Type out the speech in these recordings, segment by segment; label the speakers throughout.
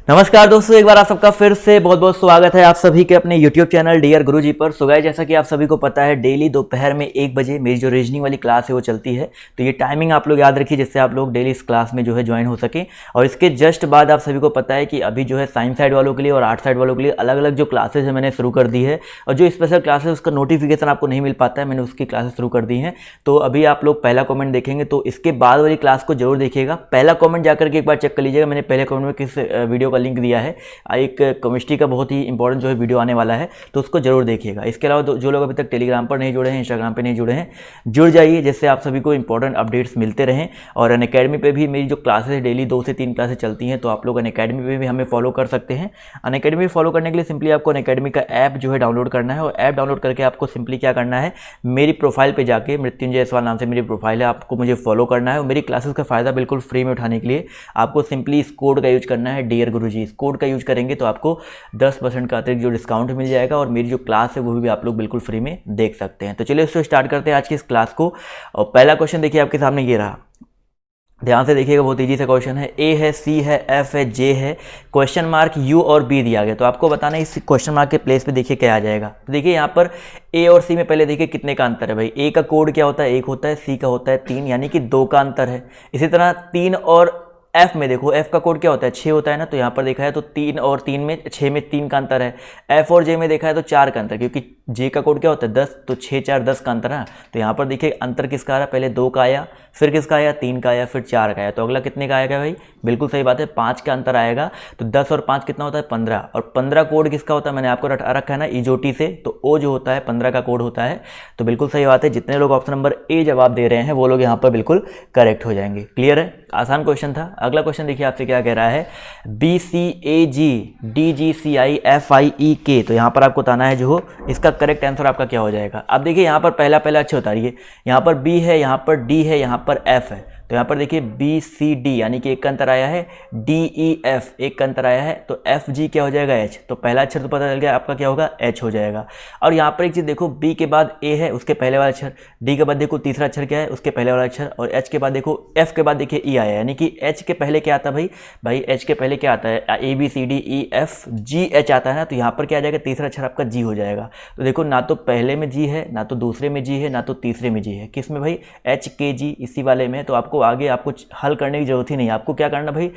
Speaker 1: नमस्कार दोस्तों, एक बार आप सबका फिर से बहुत बहुत स्वागत है आप सभी के अपने YouTube चैनल डियर गुरुजी पर। सो गाइस, जैसा कि आप सभी को पता है, डेली दोपहर में 1 बजे मेरी जो रीजनिंग वाली क्लास है वो चलती है। तो ये टाइमिंग आप लोग याद रखिए, जिससे आप लोग डेली इस क्लास में जो है ज्वाइन हो सके। और इसके जस्ट बाद आप सभी को पता है कि अभी जो है साइंस साइड वालों के लिए और आर्ट साइड वालों के लिए अलग अलग जो क्लासेज है मैंने शुरू कर दी है। और जो स्पेशल क्लासेज उसका नोटिफिकेशन आपको नहीं मिल पाता है, मैंने उसकी क्लासेस शुरू कर दी हैं। तो अभी आप लोग पहला कॉमेंट देखेंगे तो इसके बाद वाली क्लास को जरूर देखिएगा। पहला कॉमेंट जाकर के एक बार चेक कर लीजिएगा, मैंने पहले कॉमेंट में किस वीडियो का लिंक दिया है। एक केमिस्ट्री का बहुत ही इंपॉर्टेंट जो है वीडियो आने वाला है, तो उसको जरूर देखिएगा। इसके अलावा जो लोग अभी तक टेलीग्राम पर नहीं जुड़े हैं, इंस्टाग्राम पे नहीं जुड़े हैं, जुड़ जाइए, जिससे आप सभी को इंपॉर्टेंट अपडेट्स मिलते रहें। और अनअकैडमी पे भी मेरी जो क्लासेस है डेली 2 से 3 क्लासेस चलती हैं, तो आप लोग अनअकैडमी पे भी हमें फॉलो कर सकते हैं। अनअकैडमी फॉलो करने के लिए सिंपली आपको अनअकैडमी का ऐप जो है डाउनलोड करना है। और ऐप डाउनलोड करके आपको सिंपली क्या करना है, मेरी प्रोफाइल पर जाके, मृत्युंजय सवाल नाम से मेरी प्रोफाइल है, आपको मुझे फॉलो करना है। और मेरी क्लासेस का फ़ायदा बिल्कुल फ्री में उठाने के लिए आपको सिंपली इस कोड का यूज करना है, डियर गुरुजी। इस कोड का यूज करेंगे तो आपको 10% का अतिरिक्त जो डिस्काउंट मिल जाएगा। और मेरी जो क्लास है वो भी आप लोग बिल्कुल फ्री में देख सकते हैं। तो चलिए उसको स्टार्ट करते हैं आज की इस क्लास को। और पहला क्वेश्चन देखिए आपके सामने ये रहा, ध्यान से देखिएगा, बहुत ईजी सा क्वेश्चन है। ए है, सी है, एफ है, जे है, क्वेश्चन मार्क यू और बी दिया गया। तो आपको बताना है इस क्वेश्चन मार्क के प्लेस पे देखिए क्या आ जाएगा। तो देखिए यहाँ पर ए और सी में पहले देखिए कितने का अंतर है भाई। ए का कोड क्या होता है, 1 होता है, सी का होता है 3, यानी कि 2 का अंतर है। इसी तरह 3 और एफ में देखो, एफ का कोड क्या होता है, 6 होता है ना। तो यहाँ पर देखा है तो 3 और 3 में 6 में 3 का अंतर है। एफ और जे में देखा है तो 4 का अंतर, क्योंकि जे का कोड क्या होता है 10, तो 6 4 10 का अंतर है। तो यहाँ पर देखिए अंतर किसका आ रहा है, पहले 2 का आया, फिर किसका आया, 3 का आया, फिर 4 का आया। तो अगला कितने का आएगा भाई, बिल्कुल सही बात है, 5 का अंतर आएगा। तो 10 और 5 कितना होता है, 15। और 15 कोड किसका होता है, मैंने आपको रखा है ना इजोटी से, तो ओ जो होता है 15 का कोड होता है। तो बिल्कुल सही बात है, जितने लोग ऑप्शन नंबर ए जवाब दे रहे हैं वो लोग यहाँ पर बिल्कुल करेक्ट हो जाएंगे। क्लियर है, आसान क्वेश्चन था। अगला क्वेश्चन देखिए आपसे क्या कह रहा है, B C A G D G C I F I E के। तो यहाँ पर आपको बताना है जो इसका करेक्ट आंसर आपका क्या हो जाएगा। अब देखिए यहाँ पर पहला अच्छे उतारिए, यहाँ पर बी है, यहाँ पर डी है, यहाँ पर एफ है। तो यहाँ पर देखिए बी सी डी यानी कि 1 का अंतर आया है, डी ई एफ 1 का अंतर आया है, तो एफ जी क्या हो जाएगा, एच। तो पहला अक्षर तो पता चल गया आपका क्या होगा, एच हो जाएगा। और यहाँ पर एक चीज़ देखो, बी के बाद ए है, उसके पहले वाला अक्षर, डी के बाद देखो तीसरा अक्षर क्या है, उसके पहले वाला अक्षर, और एच के बाद देखो, एफ के बाद देखिए ई आया, यानी कि एच के पहले क्या आता है भाई एच के पहले क्या आता है, A B C D E F G H आता है ना। तो यहाँ पर क्या आ जाएगा, तीसरा अक्षर आपका जी हो जाएगा। तो देखो ना तो पहले में जी है, ना तो दूसरे में जी है, ना तो तीसरे में जी है, किस में भाई, एच के जी इसी वाले में। तो आपको आगे आपको हल करने की जरूरत ही नहीं है। आपको क्या करना भाई,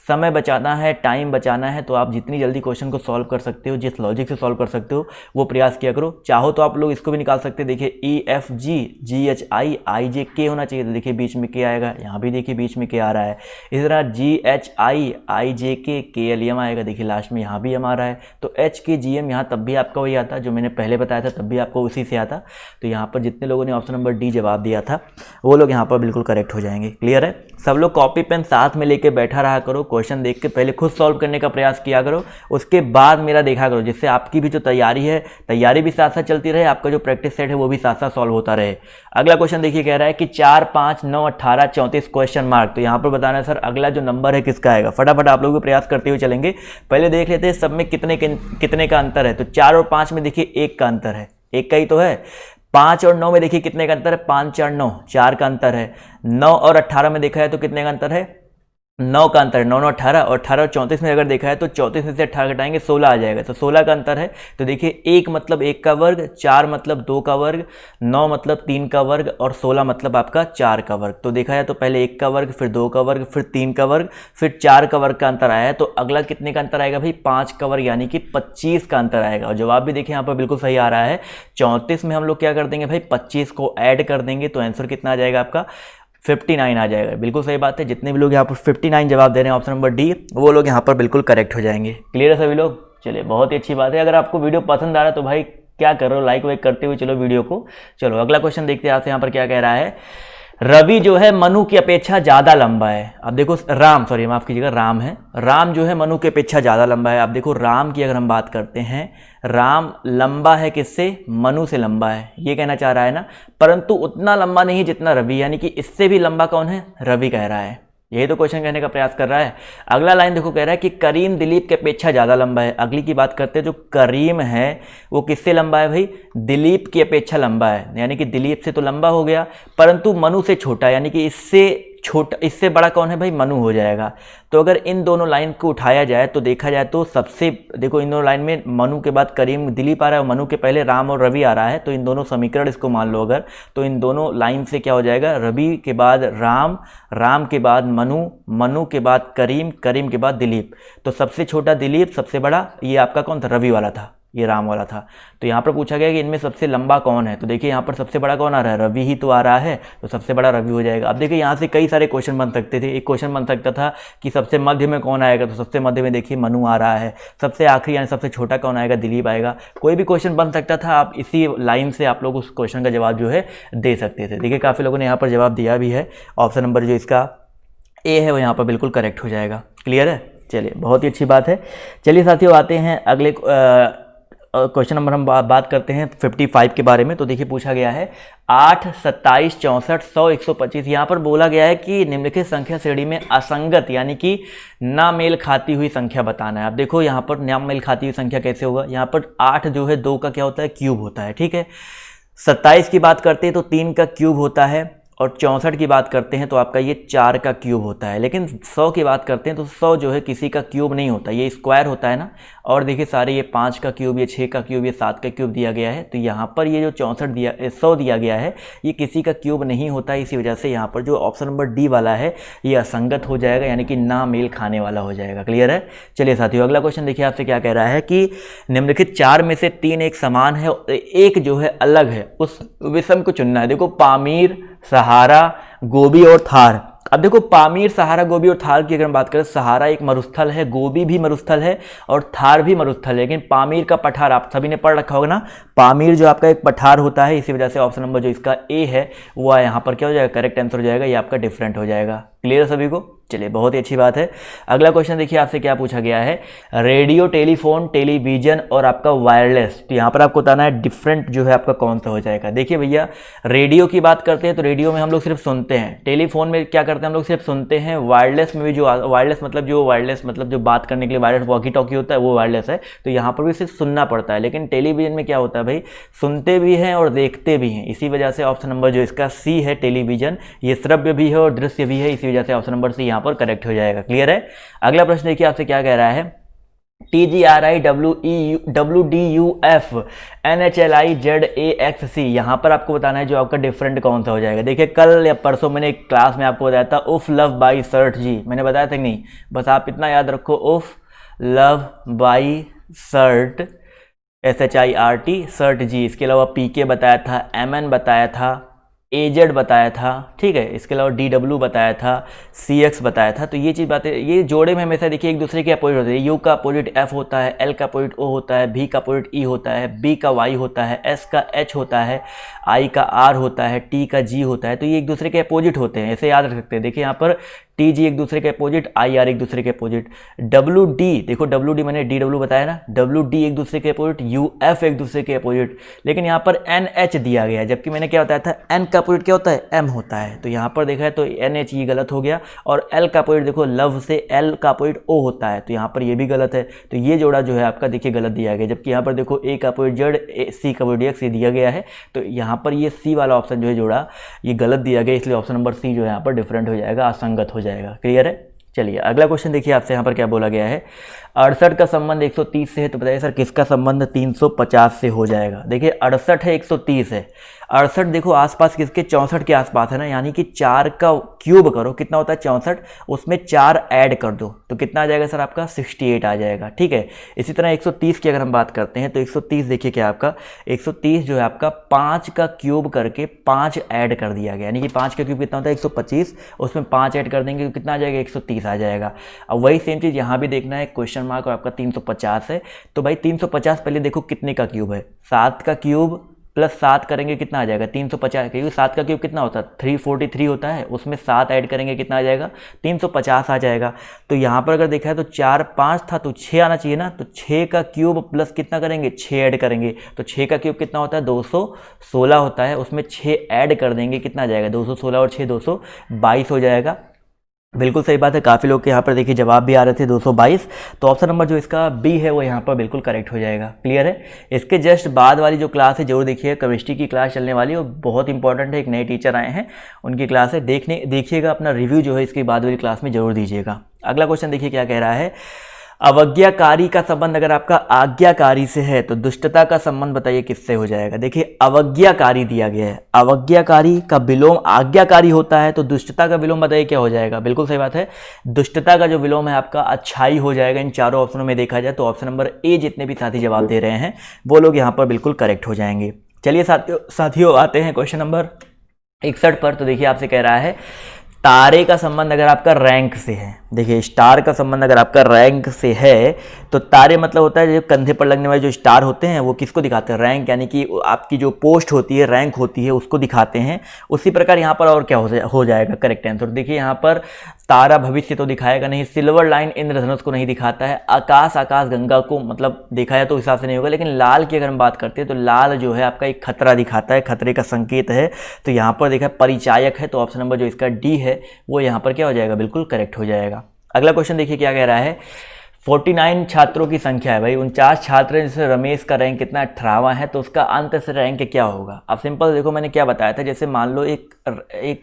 Speaker 1: समय बचाना है, टाइम बचाना है। तो आप जितनी जल्दी क्वेश्चन को सॉल्व कर सकते हो, जिस लॉजिक से सॉल्व कर सकते हो वो प्रयास किया करो। चाहो तो आप लोग इसको भी निकाल सकते हैं, देखिए ई F ji ji H I आई जे के होना चाहिए। तो देखिए बीच में के आएगा, यहाँ भी देखिए बीच में के आ रहा है। इसी तरह जी एच आई आई जे के एल एम आएगा, देखिए लास्ट में यहाँ भी एम आ रहा है। तो एच के जी एम यहाँ तब भी आपका वही आता, जो मैंने पहले बताया था तब भी आपको उसी से आता। तो यहाँ पर जितने लोगों ने ऑप्शन नंबर डी जवाब दिया था वो लोग यहाँ पर बिल्कुल करेक्ट हो जाएंगे। क्लियर है, सब लोग कॉपी पेन साथ में लेके बैठा रहा करो, क्वेश्चन देख के पहले खुद सॉल्व करने का प्रयास किया करो, उसके बाद मेरा देखा करो, जिससे आपकी भी जो तैयारी है, तैयारी भी साथ साथ चलती रहे, आपका जो प्रैक्टिस सेट है वो भी साथ साथ सॉल्व होता रहे। अगला क्वेश्चन देखिए कह रहा है कि 4 5 9 18 34 क्वेश्चन मार्क। तो यहाँ पर बताना है सर अगला जो नंबर है किसका आएगा। फटाफट आप लोग भी प्रयास करते हुए चलेंगे, पहले देख लेते हैं सब में कितने का अंतर है। तो 4 और 5 में देखिए 1 का अंतर है, 1 का ही तो है। 5 और 9 में देखिए कितने का अंतर है, 5 4 9 4 का अंतर है। 9 और 18 में देखा है तो कितने का अंतर है, 9 का अंतर है। 9 9 18 और 18 और 34 में अगर देखा है तो 34 में से 18 घटाएंगे 16 आ जाएगा। तो 16 का अंतर है। तो देखिए 1 मतलब 1 का वर्ग, 4 मतलब 2 का वर्ग, 9 मतलब 3 का वर्ग और 16 मतलब आपका 4 का वर्ग। तो देखा है तो पहले 1 का वर्ग, फिर 2 का वर्ग, फिर 3 का वर्ग, फिर 4 का वर्ग का अंतर आया है। तो अगला कितने का अंतर आएगा भाई, 5 का वर्ग, यानी कि 25 का अंतर आएगा। और जवाब भी देखिए यहाँ पर बिल्कुल सही आ रहा है। 34 में हम लोग क्या कर देंगे भाई, 25 को ऐड कर देंगे, तो आंसर कितना आ जाएगा आपका, 59 आ जाएगा। बिल्कुल सही बात है, जितने भी लोग यहाँ पर 59 जवाब दे रहे हैं ऑप्शन नंबर डी, वो लोग यहाँ पर बिल्कुल करेक्ट हो जाएंगे। क्लियर है सभी लोग, चलिए बहुत ही अच्छी बात है। अगर आपको वीडियो पसंद आ रहा है तो भाई क्या कर रहे हो, लाइक वाइक करते हुए चलो वीडियो को। चलो अगला क्वेश्चन देखते हैं आपसे, यहाँ पर क्या कह रहा है, रवि जो है मनु की अपेक्षा ज़्यादा लंबा है। अब देखो माफ़ कीजिएगा, राम है, राम जो है मनु की अपेक्षा ज़्यादा लंबा है। अब देखो राम की अगर हम बात करते हैं, राम लंबा है किससे, मनु से लंबा है, ये कहना चाह रहा है ना। परंतु उतना लंबा नहीं जितना रवि, यानी कि इससे भी लंबा कौन है, रवि कह रहा है। यही तो क्वेश्चन कहने का प्रयास कर रहा है। अगला लाइन देखो कह रहा है कि करीम दिलीप के अपेक्षा ज़्यादा लंबा है। अगली की बात करते हैं, जो करीम है वो किससे लंबा है भाई, दिलीप की अपेक्षा लंबा है, यानी कि दिलीप से तो लंबा हो गया, परंतु मनु से छोटा, यानी कि इससे छोटा, इससे बड़ा कौन है भाई, मनु हो जाएगा। तो अगर इन दोनों लाइन को उठाया जाए तो देखा जाए तो सबसे, देखो इन दोनों लाइन में मनु के बाद करीम दिलीप आ रहा है, मनु के पहले राम और रवि आ रहा है, तो इन दोनों समीकरण इसको मान लो अगर, तो इन दोनों लाइन से क्या हो जाएगा, रवि के बाद राम, राम के बाद मनु, मनु के बाद करीम, करीम के बाद दिलीप। तो सबसे छोटा दिलीप, सबसे बड़ा ये आपका कौन था, रवि वाला था, ये राम वाला था। तो यहाँ पर पूछा गया कि इनमें सबसे लंबा कौन है, तो देखिए यहाँ पर सबसे बड़ा कौन आ रहा है, रवि ही तो आ रहा है, तो सबसे बड़ा रवि हो जाएगा। अब देखिए यहाँ से कई सारे क्वेश्चन बन सकते थे। एक क्वेश्चन बन सकता था कि सबसे मध्य में कौन आएगा, तो सबसे मध्य में देखिए मनु आ रहा है। सबसे आखिरी यानी सबसे छोटा कौन आएगा, दिलीप आएगा। कोई भी क्वेश्चन बन सकता था, आप इसी लाइन से आप लोग उस क्वेश्चन का जवाब जो है दे सकते थे। देखिए काफ़ी लोगों ने यहाँ पर जवाब दिया भी है। ऑप्शन नंबर जो इसका ए है वो यहाँ पर बिल्कुल करेक्ट हो जाएगा। क्लियर है, चलिए बहुत ही अच्छी बात है। चलिए साथियों आते हैं अगले क्वेश्चन नंबर, हम बात करते हैं 55 के बारे में। तो देखिए पूछा गया है 8, 27, 64, 100, 125। यहाँ पर बोला गया है कि निम्नलिखित संख्या श्रेणी में असंगत यानी कि ना मेल खाती हुई संख्या बताना है। अब देखो यहाँ पर ना मेल खाती हुई संख्या कैसे होगा, यहाँ पर 8 जो है 2 का क्या होता है, क्यूब होता है, ठीक है। 27 की बात करते हैं तो 3 का क्यूब होता है, और 64 की बात करते हैं तो आपका ये 4 का क्यूब होता है। लेकिन 100 की बात करते हैं तो 100 जो है किसी का क्यूब नहीं होता, ये स्क्वायर होता है ना। और देखिए सारे ये 5 का क्यूब, ये 6 का क्यूब, ये 7 का क्यूब दिया गया है। तो यहाँ पर ये जो 100 दिया गया है ये किसी का क्यूब नहीं होता है। इसी वजह से यहाँ पर जो ऑप्शन नंबर डी वाला है ये असंगत हो जाएगा, यानी कि ना मेल खाने वाला हो जाएगा। क्लियर है। चलिए साथियों अगला क्वेश्चन देखिए आपसे क्या कह रहा है कि निम्नलिखित 4 में से 3 एक समान है, एक जो है अलग है, उस विषम को चुनना है। देखो पामीर, सहारा, गोबी और थार। अब देखो पामीर, सहारा, गोबी और थार की अगर हम बात करें, सहारा एक मरुस्थल है, गोबी भी मरुस्थल है और थार भी मरुस्थल है। लेकिन पामीर का पठार आप सभी ने पढ़ रखा होगा ना, पामीर जो आपका एक पठार होता है। इसी वजह से ऑप्शन नंबर जो इसका ए है वो यहाँ पर क्या हो जाएगा, करेक्ट आंसर हो जाएगा, ये आपका डिफरेंट हो जाएगा। क्लियर है सभी को। चलिए बहुत ही अच्छी बात है। अगला क्वेश्चन देखिए आपसे क्या पूछा गया है, रेडियो, टेलीफोन, टेलीविजन और आपका वायरलेस। तो यहाँ पर आपको बताना है डिफरेंट जो है आपका कौन सा हो जाएगा। देखिए भैया रेडियो की बात करते हैं तो रेडियो में हम लोग सिर्फ सुनते हैं, टेलीफोन में क्या करते हैं हम लोग सिर्फ सुनते हैं, वायरलेस में भी जो वायरलेस मतलब जो बात करने के लिए वायरलेस वॉकी टॉकी होता है वो वायरलेस है। तो यहाँ पर भी सिर्फ सुनना पड़ता है। लेकिन टेलीविजन में क्या होता है भाई, सुनते भी हैं और देखते भी हैं। इसी वजह से ऑप्शन नंबर जो इसका सी है टेलीविजन, ये श्रव्य भी है और दृश्य भी है। इसी वजह से ऑप्शन नंबर सी यहाँ पर करेक्ट हो जाएगा। क्लियर है। अगला प्रश्न देखिए आपसे क्या कह रहा है, TGRI WDUF NHLI ZAXC। यहाँ पर आपको बताना है जो आपका डिफरेंट कौन सा हो जाएगा। देखिए कल या परसों मैंने एक क्लास में आपको बताया था उफ लव बाई सर्ट जी, मैंने बताया था कि नहीं, बस आप इतना याद रखो, उफ love by shirt SHIRT shirt जी। इसके अलावा PK बताया था, MN बताया था, AZ बताया था, ठीक है। इसके अलावा DW बताया था, CX बताया था। तो ये चीज़ बातें, ये जोड़े में हमेशा देखिए एक दूसरे के अपोजिट होते हैं। U का अपोजिट F होता है, L का अपोजिट O होता है, B का अपोजिट E होता है, B का Y होता है, S का H होता है, I का R होता है, T का G होता है। तो ये एक दूसरे के अपोजिट होते हैं, ऐसे याद रख सकते हैं। देखिए यहाँ पर TG एक दूसरे के अपोजिट, IR एक दूसरे के अपोजिट, WD देखो WD मैंने DW बताया ना, WD एक दूसरे के अपोजिट, UF एक दूसरे के अपोजिट। लेकिन यहाँ पर NH दिया गया है, जबकि मैंने क्या बताया था, N का अपोजिट क्या होता है, M होता है। तो यहाँ पर देखा है तो NH ये गलत हो गया। और L का अपोजिट देखो लव से L का अपोजिट O होता है, तो यहाँ पर ये भी गलत है। तो ये जोड़ा जो है आपका देखिए गलत दिया गया। जबकि यहाँ पर देखो A का अपोजिट Z, C का अपोजिट X दिया गया है। तो यहाँ पर ये C वाला ऑप्शन जो है जोड़ा ये गलत दिया गया, इसलिए ऑप्शन नंबर C जो है यहाँ पर डिफरेंट हो जाएगा, असंगत हो जाएगा। क्लियर है। चलिए अगला क्वेश्चन देखिए आपसे यहाँ पर क्या बोला गया है, 68 का संबंध 130 से है, तो बताइए सर किसका संबंध 350 से हो जाएगा। देखिए 68 है, 130 है, 68 देखो आसपास किसके, 64 के आसपास है ना, यानी कि 4 का क्यूब करो, कितना होता है 64, उसमें 4 ऐड कर दो तो कितना आ जाएगा सर आपका 68 आ जाएगा। ठीक है। इसी तरह 130 की अगर हम बात करते हैं तो 130 देखिए क्या आपका 130 जो है आपका 5 का क्यूब करके 5 ऐड कर दिया गया, यानी कि 5 का क्यूब कितना होता है 125, उसमें 5 ऐड कर देंगे तो कितना आ जाएगा 130 आ जाएगा। अब वही सेम चीज़ यहाँ भी देखना है, क्वेश्चन मार्क और आपका 350 है। तो भाई 350 पहले देखो कितने का क्यूब है, 7 का क्यूब प्लस 7 करेंगे कितना आ जाएगा 350, क्योंकि 7 का क्यूब कितना होता है 343 होता है, उसमें 7 ऐड करेंगे कितना आ जाएगा 350 आ जाएगा। तो यहाँ पर अगर देखा है तो 4 5 था तो 6 आना चाहिए ना, तो 6 का क्यूब प्लस कितना करेंगे 6 ऐड करेंगे, तो 6 का क्यूब कितना होता है 216 होता है, उसमें 6 ऐड कर देंगे कितना आ जाएगा 216 और 6 222 हो जाएगा। बिल्कुल सही बात है, काफ़ी लोग के यहाँ पर देखिए जवाब भी आ रहे थे 222। तो ऑप्शन नंबर जो इसका बी है वो यहाँ पर बिल्कुल करेक्ट हो जाएगा। क्लियर है। इसके जस्ट बाद वाली जो क्लास है जरूर देखिए, केमिस्ट्री की क्लास चलने वाली है, वो बहुत इंपॉर्टेंट है। एक नए टीचर आए हैं, उनकी क्लास है, देखिएगा, अपना रिव्यू जो है इसकी बाद वाली क्लास में जरूर दीजिएगा। अगला क्वेश्चन देखिए क्या कह रहा है। अवज्ञाकारी का संबंध अगर आपका आज्ञाकारी से है तो दुष्टता का संबंध बताइए किससे हो जाएगा। देखिए अवज्ञाकारी दिया गया है, अवज्ञाकारी का विलोम आज्ञाकारी होता है, तो दुष्टता का विलोम बताइए क्या हो जाएगा। बिल्कुल सही बात है, दुष्टता का जो विलोम है आपका अच्छाई हो जाएगा। इन चारों ऑप्शनों में देखा जाए तो ऑप्शन नंबर ए जितने भी साथी जवाब दे रहे हैं वो लोग यहाँ पर बिल्कुल करेक्ट हो जाएंगे। चलिए साथियों आते हैं क्वेश्चन नंबर 61 पर। तो देखिए आपसे कह रहा है तारे का संबंध अगर आपका रैंक से है, देखिए स्टार का संबंध अगर आपका रैंक से है तो तारे मतलब होता है जो कंधे पर लगने वाले जो स्टार होते हैं वो किसको दिखाते हैं, रैंक, यानी कि आपकी जो पोस्ट होती है, रैंक होती है, उसको दिखाते हैं। उसी प्रकार यहाँ पर और क्या हो जाएगा करेक्ट आंसर। देखिए यहाँ पर तारा भविष्य तो दिखाएगा नहीं, सिल्वर लाइन इंद्रधनुष को नहीं दिखाता है, आकाश गंगा को मतलब देखा जाए तो हिसाब से नहीं होगा, लेकिन लाल की अगर हम बात करते हैं तो लाल जो है आपका एक खतरा दिखाता है, खतरे का संकेत है। तो यहाँ पर देखा परिचायक है, तो ऑप्शन नंबर जो इसका डी है वो यहाँ पर क्या हो जाएगा, बिल्कुल करेक्ट हो जाएगा। अगला क्वेश्चन देखिए क्या कह रहा है। 49 छात्रों की संख्या है भाई, 49 छात्र हैं, जैसे रमेश का रैंक कितना 18वां है, तो उसका अंत से रैंक क्या होगा। अब सिंपल देखो मैंने क्या बताया था, जैसे मान लो एक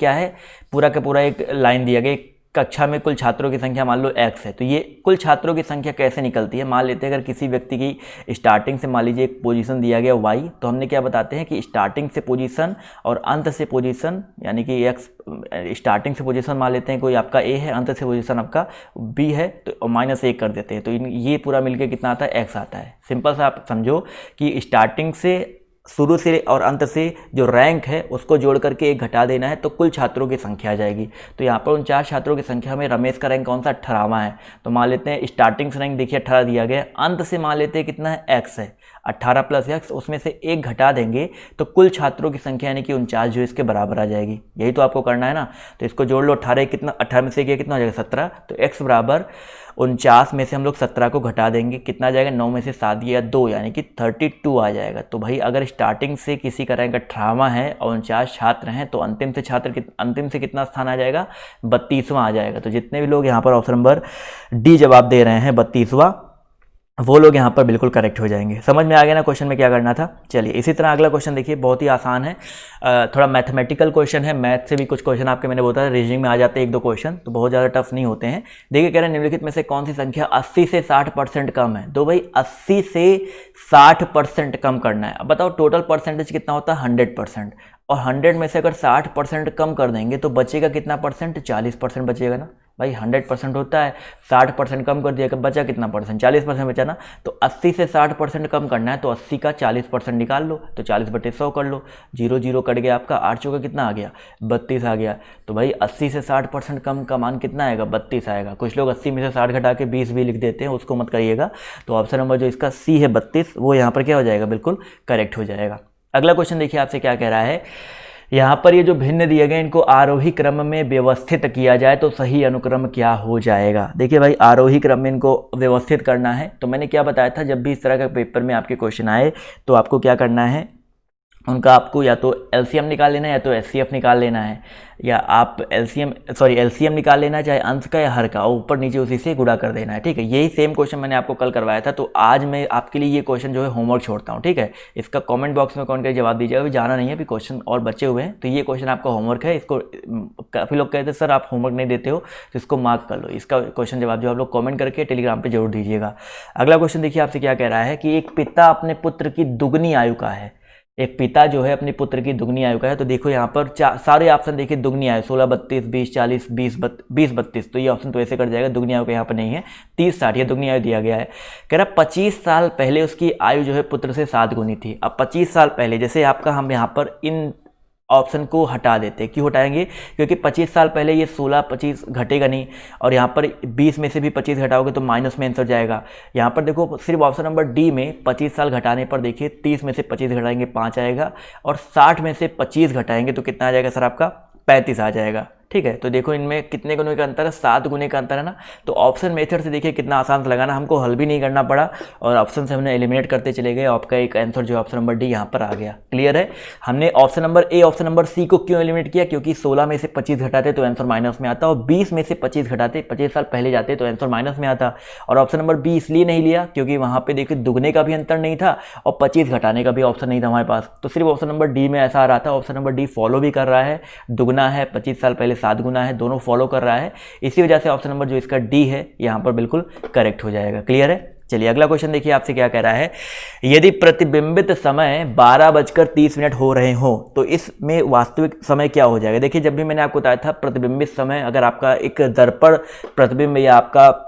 Speaker 1: क्या है पूरा का पूरा एक लाइन दिया गया, कक्षा में कुल छात्रों की संख्या मान लो x है, तो ये कुल छात्रों की संख्या कैसे निकलती है। मान लेते हैं अगर किसी व्यक्ति की स्टार्टिंग से मान लीजिए एक पोजीशन दिया गया y, तो हमने क्या बताते हैं कि स्टार्टिंग से पोजीशन और अंत से पोजीशन, यानी कि x स्टार्टिंग से पोजीशन मान लेते हैं कोई आपका a है, अंत से पोजीशन आपका b है, तो -1 कर देते हैं, तो ये पूरा मिलकर कितना आता है, x आता है। सिंपल सा आप समझो कि स्टार्टिंग से शुरू से और अंत से जो रैंक है उसको जोड़ करके एक घटा देना है तो कुल छात्रों की संख्या आ जाएगी। तो यहाँ पर 49 छात्रों की संख्या में रमेश का रैंक कौन सा 18वां है, तो मान लेते हैं स्टार्टिंग से रैंक देखिए 18 दिया गया, अंत से मान लेते हैं कितना है, x है, 18 + x, उसमें से 1 घटा देंगे तो कुल छात्रों की संख्या यानी कि 49 जो इसके बराबर आ जाएगी। यही तो आपको करना है ना, तो इसको जोड़ लो, 18 कितना, 18 में से कितना हो जाएगा 17, तो x बराबर 49 में से हम लोग 17 को घटा देंगे, कितना आ जाएगा, 9 में से 7 गया 2, यानी कि 32 आ जाएगा। तो भाई अगर स्टार्टिंग से किसी का रैंक 18वां है और 49 छात्र हैं तो अंतिम से कितना स्थान आ जाएगा, 32वां आ जाएगा। तो जितने भी लोग यहाँ पर ऑप्शन नंबर डी जवाब दे रहे हैं 32वां, वो लोग यहाँ पर बिल्कुल करेक्ट हो जाएंगे। समझ में आ गया ना क्वेश्चन में क्या करना था। चलिए इसी तरह अगला क्वेश्चन देखिए, बहुत ही आसान है, थोड़ा मैथमेटिकल क्वेश्चन है, मैथ से भी कुछ क्वेश्चन आपके मैंने बताया रीजनिंग में आ जाते हैं 1-2 क्वेश्चन, तो बहुत ज़्यादा टफ नहीं होते हैं। देखिए कह रहे हैं निम्नलिखित में से कौन सी संख्या 80 से 60% कम है। तो भाई 80 से 60% कम करना है। अब बताओ टोटल परसेंटेज कितना होता है, 100%, और 100 में से अगर 60% कम कर देंगे तो बचेगा कितना परसेंट, 40% बचेगा ना भाई। 100% होता है, 60% कम कर दिया, बचा कितना परसेंट, 40% बचा ना। तो 80 से 60% कम करना है तो 80 का 40% निकाल लो, तो 40/100 कर लो, 0 0 कट गया आपका, 8 चौका कितना आ गया, 32 आ गया। तो भाई 80 से 60% कम का मान कितना आएगा, 32 आएगा। कुछ लोग 80 में से 60 घटा के 20 भी लिख देते हैं, उसको मत करिएगा। तो ऑप्शन नंबर जो इसका सी है 32, वो यहाँ पर क्या हो जाएगा, बिल्कुल करेक्ट हो जाएगा। अगला क्वेश्चन देखिए आपसे क्या कह रहा है। यहाँ पर ये जो भिन्न दिए गए इनको आरोही क्रम में व्यवस्थित किया जाए तो सही अनुक्रम क्या हो जाएगा। देखिए भाई आरोही क्रम में इनको व्यवस्थित करना है, तो मैंने क्या बताया था, जब भी इस तरह का पेपर में आपके क्वेश्चन आए तो आपको क्या करना है, उनका आपको या तो एलसीएम निकाल लेना है या तो एचसीएफ निकाल लेना है, या आप एलसीएम निकाल लेना है, चाहे अंश का या हर का, और ऊपर नीचे उसी से गुणा कर देना है। ठीक है, यही सेम क्वेश्चन मैंने आपको कल करवाया था, तो आज मैं आपके लिए ये क्वेश्चन जो है होमवर्क छोड़ता हूँ। ठीक है, इसका कमेंट बॉक्स में कौन क्या जवाब दीजिएगा, अभी जाना नहीं है, अभी क्वेश्चन और बचे हुए हैं, तो ये क्वेश्चन आपका होमवर्क है। इसको काफ़ी लोग कहते हैं सर आप होमवर्क नहीं देते हो, तो इसको मार्क कर लो। इसका क्वेश्चन जवाब जो आप लोग कॉमेंट करके टेलीग्राम पर जरूर दीजिएगा। अगला क्वेश्चन देखिए आपसे क्या कह रहा है कि एक पिता अपने पुत्र की दुगनी आयु का है, एक पिता जो है अपने पुत्र की दुगनी आयु का है। तो देखो यहाँ पर सारे ऑप्शन देखिए दुगनी आयु, 16 32 20 40 20 32, तो ये ऑप्शन तो ऐसे कट जाएगा, दुगनी आयु का यहाँ पर नहीं है, 30 60 ये दुगनी आयु दिया गया है। कह रहा 25 साल पहले उसकी आयु जो है पुत्र से 7 गुनी थी। अब 25 साल पहले जैसे आपका, हम यहाँ पर इन ऑप्शन को हटा देते हैं। क्यों हटाएंगे, क्योंकि 25 साल पहले ये 16 25 घटेगा नहीं, और यहाँ पर 20 में से भी 25 घटाओगे तो माइनस में आंसर जाएगा। यहाँ पर देखो सिर्फ ऑप्शन नंबर डी में 25 साल घटाने पर देखिए 30 में से 25 घटाएंगे 5 आएगा, और 60 में से 25 घटाएंगे तो कितना आ जाएगा सर आपका 35 आ जाएगा। ठीक है। तो देखो इनमें कितने गुने का अंतर है, 7 गुने का अंतर है ना। तो ऑप्शन मेथड से देखिए कितना आसान से लगाना, हमको हल भी नहीं करना पड़ा और ऑप्शन से हमने एलिमिनेट करते चले गए। आपका एक आंसर जो ऑप्शन नंबर डी यहाँ पर आ गया। क्लियर है। हमने option number A, option number C को क्यों एलिमिनेट किया, क्योंकि 16 में से 25 घटाते तो आंसर माइनस में आता और 20 में से 25 घटाते 25 साल पहले जाते तो आंसर माइनस में आता। और ऑप्शन नंबर बी इसलिए नहीं लिया क्योंकि वहाँ पे देखिए दुगने का भी अंतर नहीं था और 25 घटाने का भी ऑप्शन नहीं था हमारे पास। तो सिर्फ ऑप्शन नंबर डी में ऐसा आ रहा था। ऑप्शन नंबर डी फॉलो भी कर रहा है, दुगना है, 25 साल पहले 7 गुना है, दोनों फॉलो कर रहा है। इसी वजह से ऑप्शन नंबर जो इसका डी है यहाँ पर बिल्कुल करेक्ट हो जाएगा। क्लियर है। चलिए अगला क्वेश्चन देखिए आपसे क्या कह रहा है। यदि प्रतिबिंबित समय 12:30 हो रहे हो तो इसमें वास्तविक समय क्या हो जाएगा। देखिए जब भी मैंने आपको बताया था प्रतिबिंबित समय, अगर आपका एक दर्पण प्रतिबिंब या आपका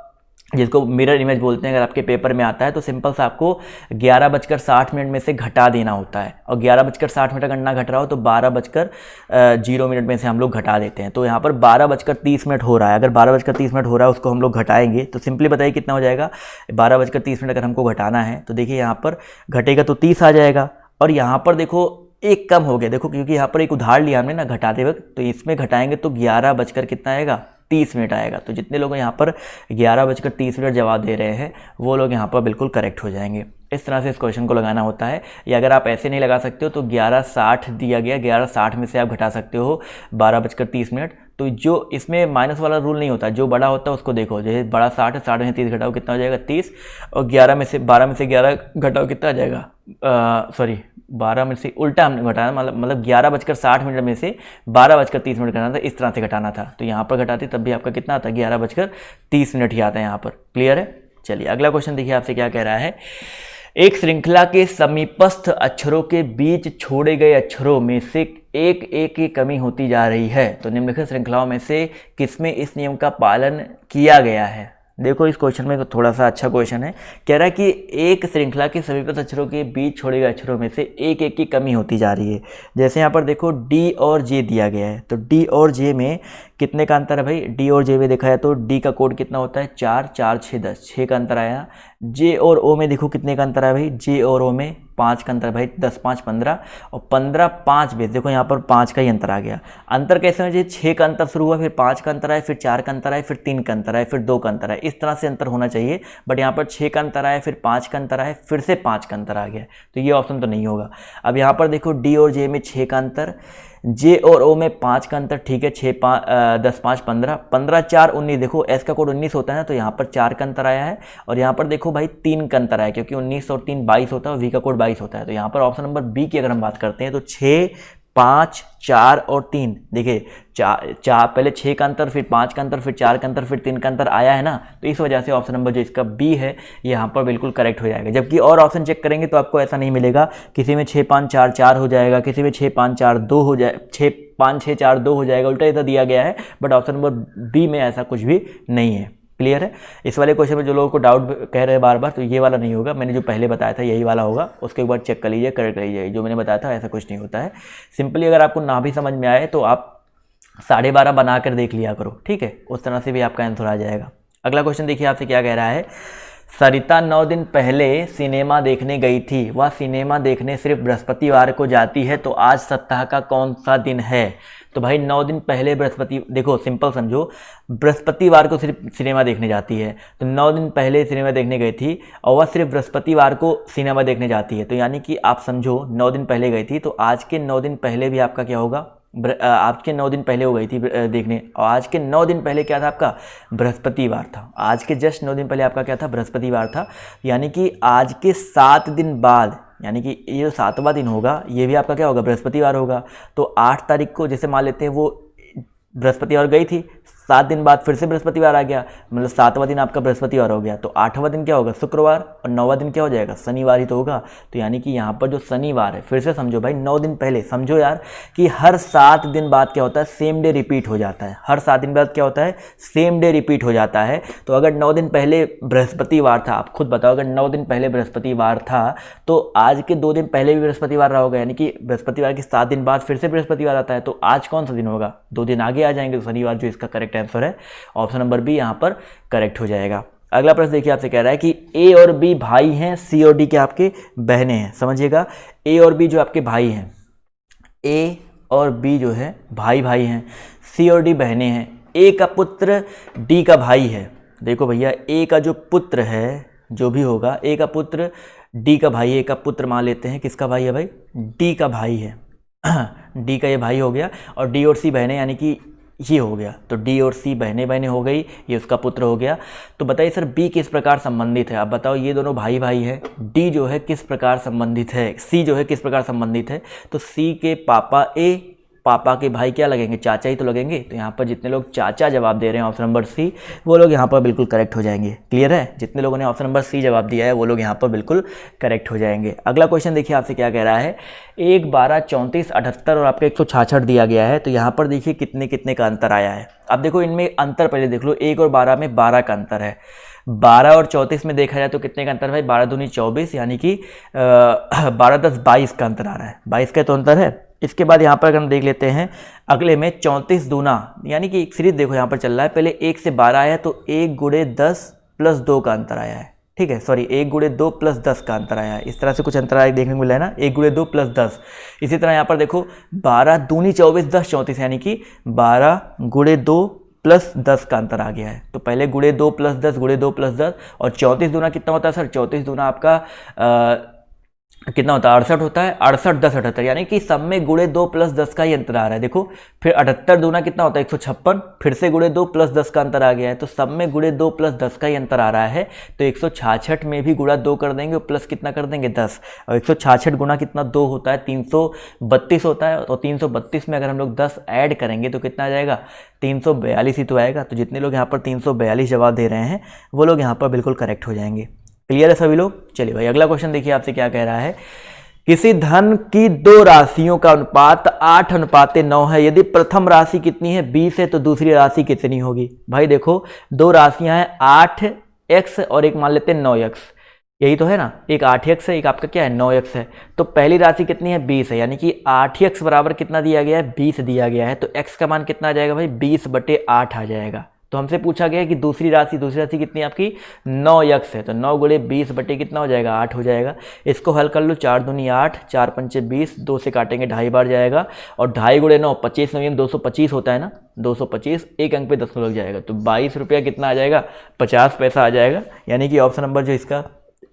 Speaker 1: जिसको मिरर इमेज बोलते हैं अगर आपके पेपर में आता है तो सिंपल सा आपको 11:60 में से घटा देना होता है। और 11:60 गणना घट रहा हो तो 12:0 में से हम लोग घटा देते हैं। तो यहाँ पर 12:30 हो रहा है। अगर 12:30 हो रहा है उसको हम लोग घटाएंगे तो सिंपली बताइए कितना हो जाएगा। 12:30 अगर हमको घटाना है तो देखिए यहाँ पर घटेगा तो 30 आ जाएगा। और यहाँ पर देखो एक कम हो गया, देखो क्योंकि यहाँ पर एक उधार लिया हमने ना घटाते वक्त, तो इसमें घटाएंगे तो 11 कितना आएगा 30 मिनट आएगा। तो जितने लोग यहाँ पर 11:30 जवाब दे रहे हैं वो लोग यहाँ पर बिल्कुल करेक्ट हो जाएंगे। इस तरह से इस क्वेश्चन को लगाना होता है। या अगर आप ऐसे नहीं लगा सकते हो तो 11:60 दिया गया, 11:60 में से आप घटा सकते हो 12:30। तो जो इसमें माइनस वाला रूल नहीं होता, जो बड़ा होता है उसको देखो। जैसे बड़ा 60 है, 60 में 30 घटाओ कितना हो जाएगा 30। और 12 में से 11 घटाओ कितना आ जाएगा, सॉरी 12 में से उल्टा हमने घटाना, मतलब 11:60 में से 12:30 घटाना था, इस तरह से घटाना था। तो यहाँ पर घटाते तब भी आपका कितना आता है 11:30 ही आता है यहाँ पर। क्लियर है। चलिए अगला क्वेश्चन देखिए आपसे क्या कह रहा है। एक श्रृंखला के समीपस्थ अक्षरों के बीच छोड़े गए अक्षरों में से एक की कमी होती जा रही है। तो निम्नलिखित श्रृंखलाओं में से किसमें इस नियम का पालन किया गया है। देखो इस क्वेश्चन में थोड़ा सा अच्छा क्वेश्चन है। कह रहा है कि एक श्रृंखला के समीपस्थ अक्षरों के बीच छोड़े गए अक्षरों में से एक की कमी होती जा रही है। जैसे यहाँ पर देखो डी और जे दिया गया है, तो डी और जे में कितने का अंतर है भाई। डी और जे में देखा है तो डी का कोड कितना होता है 4, 4, 6, 10, 6 का अंतर आया। जे और ओ में देखो कितने का अंतर है भाई, जे और ओ में 5 का अंतर है भाई, 10, 5, 15 और 15, 5 बेस देखो यहाँ पर 5 का ही अंतर आ गया। अंतर कैसे हो, 6 का अंतर शुरू हुआ, फिर 5 का अंतर आया, फिर 4 का अंतर आया, फिर 3 का अंतर आया, फिर 2 का अंतर आया। इस तरह से अंतर होना चाहिए, बट यहाँ पर 6 का अंतर आया, फिर 5 का अंतर आया, फिर से 5 का अंतर आ गया। तो ये ऑप्शन तो नहीं होगा। अब यहाँ पर देखो डी और जे में 6 का अंतर, जे और ओ में 5 का अंतर, ठीक है 6, 5, 10, 5, 15, 15, 4, 19 देखो एस का कोड 19 होता है ना, तो यहाँ पर 4 का अंतर आया है। और यहाँ पर देखो भाई 3 का अंतर आया क्योंकि 19 और 3 22 होता है और वी का कोड 22 होता है। तो यहाँ पर ऑप्शन नंबर बी की अगर हम बात करते हैं तो 6, 5, 4 और 3 देखिए चार पहले 6 का अंतर, फिर 5 का अंतर, फिर 4 का अंतर, फिर 3 का अंतर आया है ना। तो इस वजह से ऑप्शन नंबर जो इसका बी है यहाँ पर बिल्कुल करेक्ट हो जाएगा। जबकि और ऑप्शन चेक करेंगे तो आपको ऐसा नहीं मिलेगा, किसी में 6, 5, 4, 4 हो जाएगा, किसी में 6, 5, 4, 2 हो जाए, 6, 5, 6, 4, 2 हो जाएगा, उल्टा इधर दिया गया है। बट ऑप्शन नंबर बी में ऐसा कुछ भी नहीं है। क्लियर है। इस वाले क्वेश्चन में जो लोगों को डाउट कह रहे हैं बार बार, तो ये वाला नहीं होगा, मैंने जो पहले बताया था यही वाला होगा, उसके बाद चेक कर लीजिए, करेक्ट कर लीजिए। जो मैंने बताया था ऐसा कुछ नहीं होता है। सिंपली अगर आपको ना भी समझ में आए तो आप 12.5 बना कर देख लिया करो, ठीक है, उस तरह से भी आपका आंसर आ जाएगा। अगला क्वेश्चन देखिए आपसे क्या कह रहा है। सरिता 9 दिन पहले सिनेमा देखने गई थी, वह सिनेमा देखने सिर्फ बृहस्पतिवार को जाती है, तो आज सप्ताह का कौन सा दिन है। तो भाई 9 दिन पहले बृहस्पति, देखो सिंपल समझो, बृहस्पतिवार को सिर्फ सिनेमा देखने जाती है, तो 9 दिन पहले सिनेमा देखने गई थी और वह सिर्फ बृहस्पतिवार को सिनेमा देखने जाती है। तो यानी कि आप समझो 9 दिन पहले गई थी, तो आज के 9 दिन पहले भी आपका क्या होगा, आज के 9 दिन पहले हो गई थी देखने, और आज के 9 दिन पहले क्या था आपका बृहस्पतिवार था। आज के जस्ट 9 दिन पहले आपका क्या था बृहस्पतिवार था। यानी कि आज के 7 दिन बाद, यानी कि ये जो 7वां दिन होगा ये भी आपका क्या होगा बृहस्पतिवार होगा। तो 8 तारीख को जैसे मान लेते हैं वो बृहस्पतिवार गई थी, 7 दिन बाद फिर से बृहस्पतिवार आ गया, मतलब 7वां दिन आपका बृहस्पतिवार हो गया। तो 8वां दिन क्या होगा शुक्रवार, और 9वां दिन क्या हो जाएगा शनिवार ही तो होगा। तो यानी कि यहाँ पर जो शनिवार है, फिर से समझो भाई 9 दिन पहले, समझो यार कि हर 7 दिन बाद क्या होता है सेम डे रिपीट हो जाता है। हर 7 दिन बाद क्या होता है सेम डे रिपीट हो जाता है। तो अगर 9 दिन पहले बृहस्पतिवार था, आप खुद बताओ, अगर 9 दिन पहले बृहस्पतिवार था तो आज के 2 दिन पहले भी बृहस्पतिवार रहा होगा, यानी कि बृहस्पतिवार के 7 दिन बाद फिर से बृहस्पतिवार आता है। तो आज कौन सा दिन होगा, 2 दिन आगे आ जाएंगे, तो शनिवार जो इसका करेक्ट आंसर है ऑप्शन नंबर बी यहाँ पर करेक्ट हो जाएगा। अगला प्रश्न देखिए आपसे कह रहा है कि ए और बी भाई हैं, सी और डी के आपके बहनें हैं। समझिएगा, ए और बी जो आपके भाई हैं, ए और बी जो है भाई भाई हैं, सी और डी बहनें हैं, ए का पुत्र डी का भाई है। देखो भैया ए का जो पुत्र है, जो भी होगा, ए का पुत्र डी का भाई है, ए का पुत्र मान लेते हैं किसका भाई है भाई, डी का भाई है। डी का ये भाई हो गया और डी और सी बहनें यानी कि ये हो गया, तो डी और सी बहनें बहनें हो गई, ये उसका पुत्र हो गया। तो बताइए सर बी किस प्रकार संबंधित है, आप बताओ, ये दोनों भाई भाई है, डी जो है किस प्रकार संबंधित है, सी जो है किस प्रकार संबंधित है, तो सी के पापा ए, पापा के भाई क्या लगेंगे, चाचा ही तो लगेंगे। तो यहाँ पर जितने लोग चाचा जवाब दे रहे हैं ऑप्शन नंबर सी, वो लोग यहाँ पर बिल्कुल करेक्ट हो जाएंगे। क्लियर है, जितने लोगों ने ऑप्शन नंबर सी जवाब दिया है वो लोग यहाँ पर बिल्कुल करेक्ट हो जाएंगे। अगला क्वेश्चन देखिए आपसे क्या कह रहा है, 1, 12, 34, 78 और आपका 166 दिया गया है। तो यहाँ पर देखिए कितने कितने का अंतर आया है। अब देखो इनमें अंतर पहले देख लो, 1 और 12 में 12 का अंतर है, 12 और 34 में देखा जाए तो कितने का अंतर है भाई, 12 दूनी 24 यानी कि 12 10 22 का अंतर आ रहा है, 22 का तो अंतर है। इसके बाद यहाँ पर अगर हम देख लेते हैं अगले में 34 दूना, यानी कि एक सीरीज देखो यहाँ पर चल रहा है, पहले 1 से 12 आया तो 1 गुणे 10 प्लस 2 का अंतर आया है, ठीक है, सॉरी 1 गुणे 2 प्लस 10 का अंतर आया है। इस तरह से कुछ अंतर आया देखने को मिला है ना, 1 गुणे 2 प्लस 10। इसी तरह यहाँ पर देखो 12 दूनी 24 10 34 यानी कि 12 गुणे 2 प्लस 10 का अंतर आ गया है। तो पहले गुणे 2 प्लस 10 गुणे 2 प्लस 10 और 34 दूना कितना होता है सर, 34 दूना आपका कितना होता है, 68 होता है, 68 10 78 यानी कि सब में गुणे 2 प्लस 10 का ही अंतर आ रहा है। देखो फिर 78 दूना कितना होता है 156, फिर से गुणे 2 प्लस 10 का अंतर आ गया है, तो सब में गुणे 2 प्लस 10 का ही अंतर आ रहा है। तो 166 में भी गुणा 2 कर देंगे और प्लस कितना कर देंगे 10, और 166 गुणा कितना 2 होता है 332 होता है, और 332 में अगर हम लोग 10 ऐड करेंगे तो कितना आ जाएगा 342 ही तो आएगा। तो जितने लोग यहाँ पर 342 जवाब दे रहे हैं वो लोग यहाँ पर बिल्कुल करेक्ट हो जाएंगे। क्लियर है सभी लोग। चलिए भाई अगला क्वेश्चन देखिए आपसे क्या कह रहा है, किसी धन की दो राशियों का अनुपात 8:9 है, यदि प्रथम राशि कितनी है 20 है तो दूसरी राशि कितनी होगी। भाई देखो दो राशियां हैं 8x और एक मान लेते हैं 9x, यही तो है ना, एक 8x है एक आपका क्या है 9x है। तो पहली राशि कितनी है 20 है, यानी कि 8x बराबर कितना दिया गया है 20 दिया गया है, तो x का मान कितना आ जाएगा भाई 20/8 आ जाएगा। तो हमसे पूछा गया है कि दूसरी राशि कितनी आपकी 9x है, तो 9 गुणे 20 बटे कितना हो जाएगा 8 हो जाएगा। इसको हल कर लो, 4 दूनी 8, 4 पंचे 20, 2 से काटेंगे 2.5 बार जाएगा, और 2.5 गुणे 9 25 9 225 होता है ना, 225 एक अंक पे 10 लग जाएगा, तो 22 रुपया कितना आ जाएगा 50 पैसा आ जाएगा। यानी कि ऑप्शन नंबर जो इसका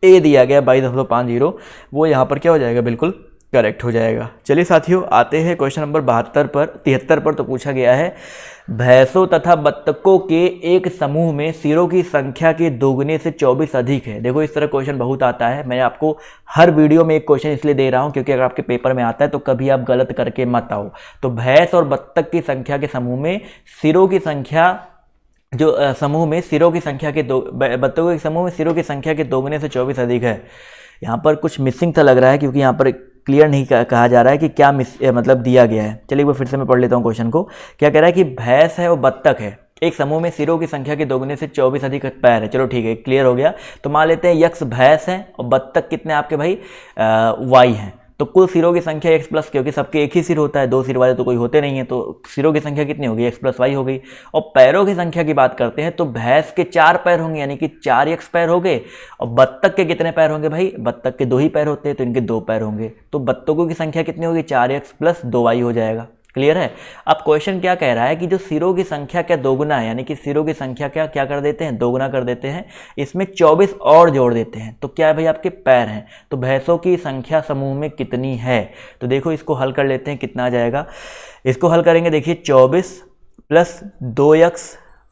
Speaker 1: ए दिया गया 22.50 वो यहाँ पर क्या हो जाएगा बिल्कुल करेक्ट हो जाएगा। चलिए साथियों आते हैं क्वेश्चन नंबर 73 पर। तो पूछा गया है भैंसों तथा बत्तखों के एक समूह में सिरों की संख्या के दोगुने से 24 अधिक है। देखो इस तरह क्वेश्चन बहुत आता है, मैं आपको हर वीडियो में एक क्वेश्चन इसलिए दे रहा हूं क्योंकि अगर आपके पेपर में आता है तो कभी आप गलत करके मत आओ। तो भैंस और बत्तख की संख्या के समूह में सिरों की संख्या जो समूह में सिरों की संख्या के बत्तखों के समूह में सिरों की संख्या के दोगुने से 24 अधिक है। यहाँ पर कुछ मिसिंग सा लग रहा है क्योंकि यहाँ पर क्लियर नहीं कहा जा रहा है कि क्या मतलब दिया गया है। चलिए वो फिर से मैं पढ़ लेता हूँ क्वेश्चन को। क्या कह रहा है कि भैंस है और बत्तख है, एक समूह में सिरों की संख्या के दोगुने से 24 अधिक पैर है। चलो ठीक है क्लियर हो गया। तो मान लेते हैं यक्स भैंस है और बत्तख कितने आपके भाई वाई हैं, तो कुल सिरों की संख्या x प्लस, क्योंकि सबके एक ही सिर होता है, दो सिर वाले तो कोई होते नहीं है, तो सिरों की संख्या कितनी होगी x प्लस वाई हो गई। और पैरों की संख्या की बात करते हैं तो भैंस के 4 पैर होंगे यानी कि 4x पैर हो गए, और बत्तख के कितने पैर होंगे भाई, बत्तख के 2 ही पैर होते हैं तो इनके 2 पैर होंगे, तो बत्तखों की संख्या कितनी होगी 4x प्लस 2y हो जाएगा। क्लियर है। अब क्वेश्चन क्या कह रहा है कि जो सिरों की संख्या क्या दोगुना है, यानी कि सिरों की संख्या क्या कर देते हैं दोगुना कर देते हैं, इसमें 24 और जोड़ देते हैं, तो क्या है भाई आपके पैर हैं। तो भैंसों की संख्या समूह में कितनी है, तो देखो इसको हल कर लेते हैं कितना आ जाएगा। इसको हल करेंगे देखिए 24 प्लस 2x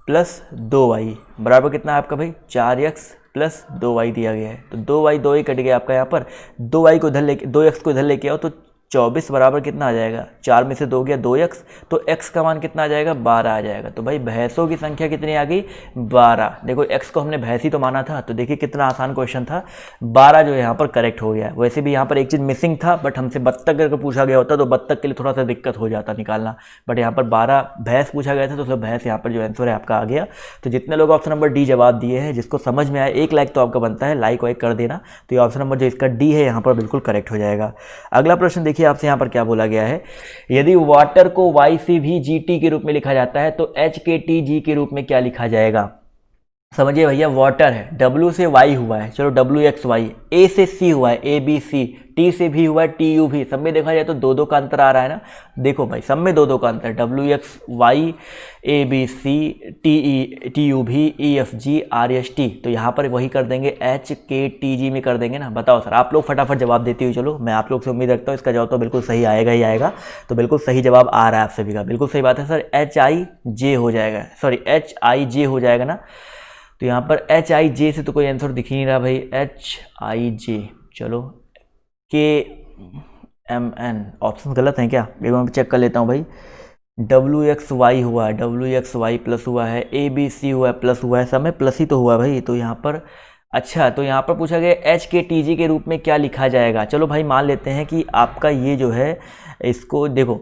Speaker 1: प्लस 2y बराबर कितना है आपका भाई 4x प्लस 2y दिया गया है। तो 2y 2 ही कट गया आपका, यहाँ पर 2y को इधर लेके 2x को इधर लेके आओ तो 24 बराबर कितना आ जाएगा 4 में से 2 गया 2x, तो x का मान कितना आ जाएगा 12 आ जाएगा। तो भाई भैंसों की संख्या कितनी आ गई 12। देखो x को हमने भैंस ही तो माना था, तो देखिए कितना आसान क्वेश्चन था, 12 जो है यहाँ पर करेक्ट हो गया। वैसे भी यहाँ पर एक चीज़ मिसिंग था, बट हमसे बत्तख अगर पूछा गया होता तो बत्तख के लिए थोड़ा सा दिक्कत हो जाता निकालना, बट यहाँ पर 12 भैंस पूछा गया था तो भैंस यहाँ पर जो आंसर है आपका आ गया। तो जितने लोग ऑप्शन नंबर डी जवाब दिए हैं, जिसको समझ में आया 1 लाइक तो आपका बनता है, लाइक वाइक कर देना। तो ये ऑप्शन नंबर जो इसका डी है यहाँ पर बिल्कुल करेक्ट हो जाएगा। अगला प्रश्न देखिए आपसे यहाँ पर क्या बोला गया है, यदि वाटर को YCVGT के रूप में लिखा जाता है तो HKTG के रूप में क्या लिखा जाएगा। समझिए भैया, वाटर है, W से Y हुआ है, चलो WXY, A से C हुआ है, ABC, T से भी हुआ है, TU भी, सब में देखा जाए तो दो दो का अंतर आ रहा है ना। देखो भाई, सब में दो दो का अंतर, WXY, ABC, TU भी, EFG, RST, तो यहाँ पर वही कर देंगे, HKTG में कर देंगे ना। बताओ सर, आप लोग फटाफट जवाब देते हुए चलो, मैं आप लोग से उम्मीद रखता हूँ इसका जवाब तो बिल्कुल सही आएगा ही आएगा। तो बिल्कुल सही जवाब आ रहा है आप सभी का, बिल्कुल सही बात है सर, HIJ हो जाएगा, सॉरी HIJ हो जाएगा ना। तो यहाँ पर HIJ से तो कोई आंसर दिख ही नहीं रहा भाई, HIJ, चलो KMN, ऑप्शन गलत हैं क्या, एक बार चेक कर लेता हूँ भाई। WXY हुआ है, WXY प्लस हुआ है, ABC हुआ है, प्लस हुआ है, सब में प्लस ही तो हुआ भाई। तो यहाँ पर अच्छा, तो यहाँ पर पूछा गया HKTG के रूप में क्या लिखा जाएगा। चलो भाई, मान लेते हैं कि आपका ये जो है, इसको देखो,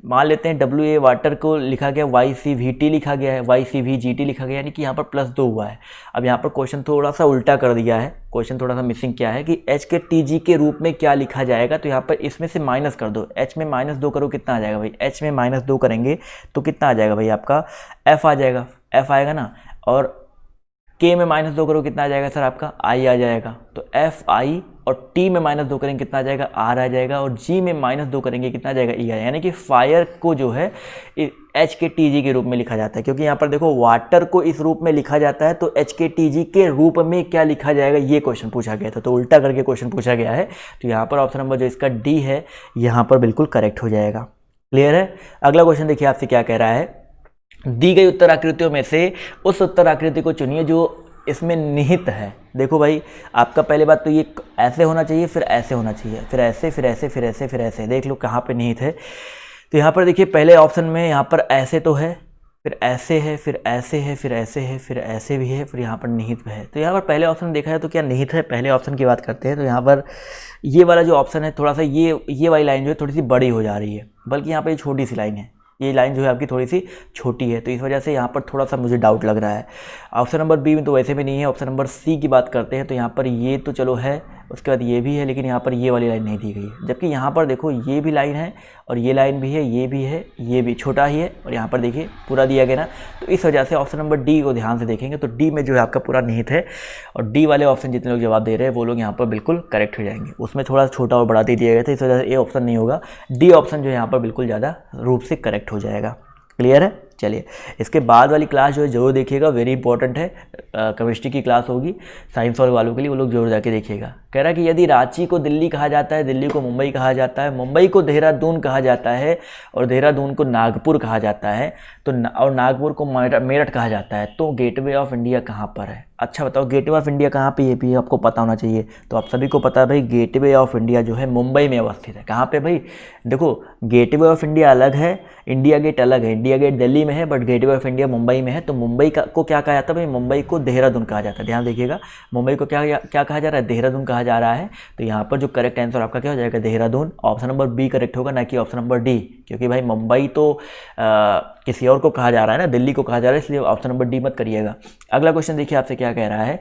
Speaker 1: मान लेते हैं WA वाटर को लिखा गया, YCVT लिखा गया है, YCVGT लिखा गया, यानी कि यहाँ पर प्लस 2 हुआ है। अब यहाँ पर क्वेश्चन थोड़ा सा उल्टा कर दिया है, क्वेश्चन थोड़ा सा मिसिंग क्या है कि HKTG के रूप में क्या लिखा जाएगा। तो यहाँ पर इसमें से माइनस कर दो, H में -2 करो, कितना आ जाएगा भाई, H में -2 करेंगे तो कितना आ जाएगा भाई, आपका F आ जाएगा, F आएगा ना। और K में -2 करो, कितना आ जाएगा सर, आपका I आ जाएगा। तो FI, और T में -2 करेंगे कितना आ जाएगा, R आ जाएगा। और G में -2 करेंगे कितना आ जाएगा, E आ जाएगा। यानी कि फायर को जो है HKTG के रूप में लिखा जाता है, क्योंकि यहाँ पर देखो वाटर को इस रूप में लिखा जाता है, तो HKTG के रूप में क्या लिखा जाएगा, ये क्वेश्चन पूछा गया था, तो उल्टा करके क्वेश्चन पूछा गया है। तो यहाँ पर ऑप्शन नंबर जो इसका D है, यहाँ पर बिल्कुल करेक्ट हो जाएगा। क्लियर है। अगला क्वेश्चन देखिए आपसे क्या कह रहा है, दी गई उत्तर आकृतियों में से उस उत्तर आकृति को चुनिए जो इसमें निहित है। देखो भाई, आपका पहले बात तो ये ऐसे होना चाहिए, फिर ऐसे होना चाहिए, फिर ऐसे, फिर ऐसे, फिर ऐसे, फिर ऐसे। देख लो कहाँ पे निहित है। तो यहाँ पर देखिए, पहले ऑप्शन में यहाँ पर ऐसे तो है, फिर ऐसे है, फिर ऐसे है, फिर ऐसे है, फिर ऐसे भी है, फिर यहाँ पर निहित है। तो यहाँ पर पहले ऑप्शन देखा है तो क्या निहित है, पहले ऑप्शन की बात करते हैं। तो यहाँ पर ये वाला जो ऑप्शन है, थोड़ा सा ये वाली लाइन जो है थोड़ी सी बड़ी हो जा रही है, बल्कि यहाँ पर ये छोटी सी लाइन है, ये लाइन जो है आपकी थोड़ी सी छोटी है, तो इस वजह से यहाँ पर थोड़ा सा मुझे डाउट लग रहा है। ऑप्शन नंबर बी में तो वैसे भी नहीं है। ऑप्शन नंबर सी की बात करते हैं, तो यहाँ पर ये तो चलो है, उसके बाद ये भी है, लेकिन यहाँ पर ये वाली लाइन नहीं दी गई है। जबकि यहाँ पर देखो ये भी लाइन है, और ये लाइन भी है, ये भी है, ये भी छोटा ही है, और यहाँ पर देखिए पूरा दिया गया ना। तो इस वजह से ऑप्शन नंबर डी को ध्यान से देखेंगे तो डी में जो है आपका पूरा निहित है, और डी वाले ऑप्शन जितने लोग जवाब दे रहे हैं वो लोग यहाँ पर बिल्कुल करेक्ट हो जाएंगे। उसमें थोड़ा छोटा और बड़ा दे दिया गया था, इस वजह से ए ऑप्शन नहीं होगा, डी ऑप्शन जो है यहाँ पर बिल्कुल ज़्यादा रूप से करेक्ट हो जाएगा। क्लियर है। चलिए, इसके बाद वाली क्लास जो है जरूर देखिएगा, वेरी इंपॉर्टेंट है, केमिस्ट्री की क्लास होगी साइंस वालों के लिए, वो लोग जरूर जाके देखिएगा। कह रहा है कि यदि रांची को दिल्ली कहा जाता है, दिल्ली को मुंबई कहा जाता है, मुंबई को देहरादून कहा जाता है, और देहरादून को नागपुर कहा जाता है, तो और नागपुर को मेरठ कहा जाता है, तो गेटवे ऑफ इंडिया कहाँ पर है। अच्छा बताओ, गेटवे ऑफ इंडिया कहाँ पे, ये भी आपको पता होना चाहिए। तो आप सभी को पता है भाई, गेटवे ऑफ इंडिया जो है मुंबई में अवस्थित है। कहाँ पे भाई, देखो गेटवे ऑफ इंडिया अलग है, इंडिया गेट अलग है, इंडिया गेट दिल्ली में है, but gateway of India Mumbai में है। तो मुंबई को क्या कहा जाता है भाई, मुंबई को देहरादून कहा जाता है। ध्यान देखिएगा, मुंबई को क्या कहा जा रहा है, देहरादून कहा जा रहा है। तो यहाँ पर जो करेक्ट आंसर आपका क्या हो जाएगा, Dehradun. Option number B correct होगा, ना कि ऑप्शन नंबर डी, क्योंकि भाई मुंबई तो किसी और को कहा जा रहा है ना, दिल्ली को कहा जा रहा है, इसलिए ऑप्शन नंबर डी मत करिएगा। अगला क्वेश्चन देखिए आपसे क्या कह रहा है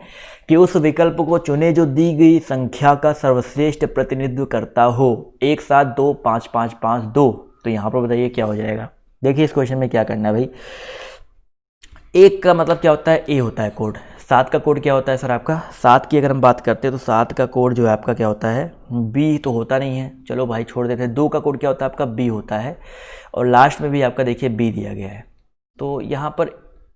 Speaker 1: कि उस विकल्प को चुने जो दी गई संख्या का सर्वश्रेष्ठ प्रतिनिधित्व करता हो। 1 7 2 5 5 5 2। तो यहाँ पर बताइए क्या हो जाएगा। देखिए इस क्वेश्चन में क्या करना है भाई, 1 का मतलब क्या होता है, ए होता है कोड। 7 का कोड क्या होता है सर आपका, 7 की अगर हम बात करते हैं तो 7 का कोड जो है आपका क्या होता है, बी तो होता नहीं है, चलो भाई छोड़ देते हैं। 2 का कोड क्या होता है आपका, बी होता है, और लास्ट में भी आपका देखिए बी दिया गया है। तो यहाँ पर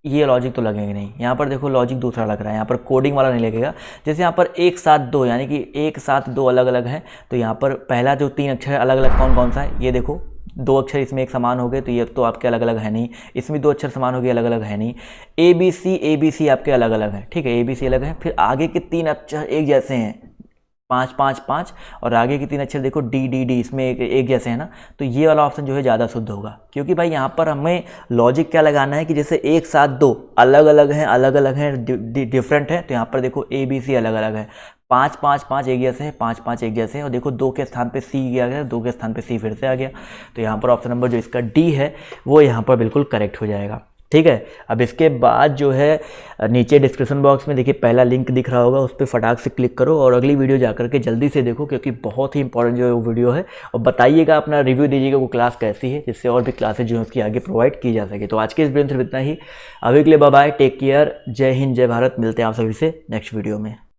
Speaker 1: ये लॉजिक तो लगेगा नहीं, यहाँ पर देखो लॉजिक दूसरा लग रहा है, यहाँ पर कोडिंग वाला नहीं लगेगा। जैसे यहाँ पर 1 7 2 यानी कि 1 7 2 अलग अलग है, तो यहाँ पर पहला जो 3 अक्षर है अलग अलग कौन कौन सा है, ये देखो 2 अक्षर इसमें एक समान हो गए, तो ये तो आपके अलग अलग है नहीं। इसमें 2 अक्षर समान हो गए, अलग अलग है नहीं। ए बी सी आपके अलग अलग है, ठीक है, ए बी सी अलग है। फिर आगे के 3 अक्षर एक जैसे हैं, 5 5 5, और आगे के 3 अक्षर देखो डी डी डी, इसमें एक जैसे है ना। तो ये वाला ऑप्शन जो है ज़्यादा शुद्ध होगा, क्योंकि भाई यहाँ पर हमें लॉजिक क्या लगाना है कि जैसे 1 7 2 अलग अलग हैं, डिफरेंट है। तो यहाँ पर देखो ए बी सी अलग अलग है, 5 5 5 एक जैसे हैं, 5 5 एक जैसे हैं, और देखो 2 के स्थान पे सी आ गया, 2 के स्थान पे सी फिर से आ गया। तो यहाँ पर ऑप्शन नंबर जो इसका डी है वो यहाँ पर बिल्कुल करेक्ट हो जाएगा। ठीक है। अब इसके बाद जो है नीचे डिस्क्रिप्शन बॉक्स में देखिए पहला लिंक दिख रहा होगा, उस पर फटाक से क्लिक करो और अगली वीडियो जा करके जल्दी से देखो, क्योंकि बहुत ही इंपॉर्टेंट जो है वो वीडियो है। और बताइएगा, अपना रिव्यू दीजिएगा वो क्लास कैसी है, जिससे और भी क्लासेज जो है उसकी आगे प्रोवाइड की जा सके। तो आज के इस वीडियो में सिर्फ इतना ही। अभी के लिए बाय बाय, टेक केयर, जय हिंद, जय भारत। मिलते हैं आप सभी से नेक्स्ट वीडियो में।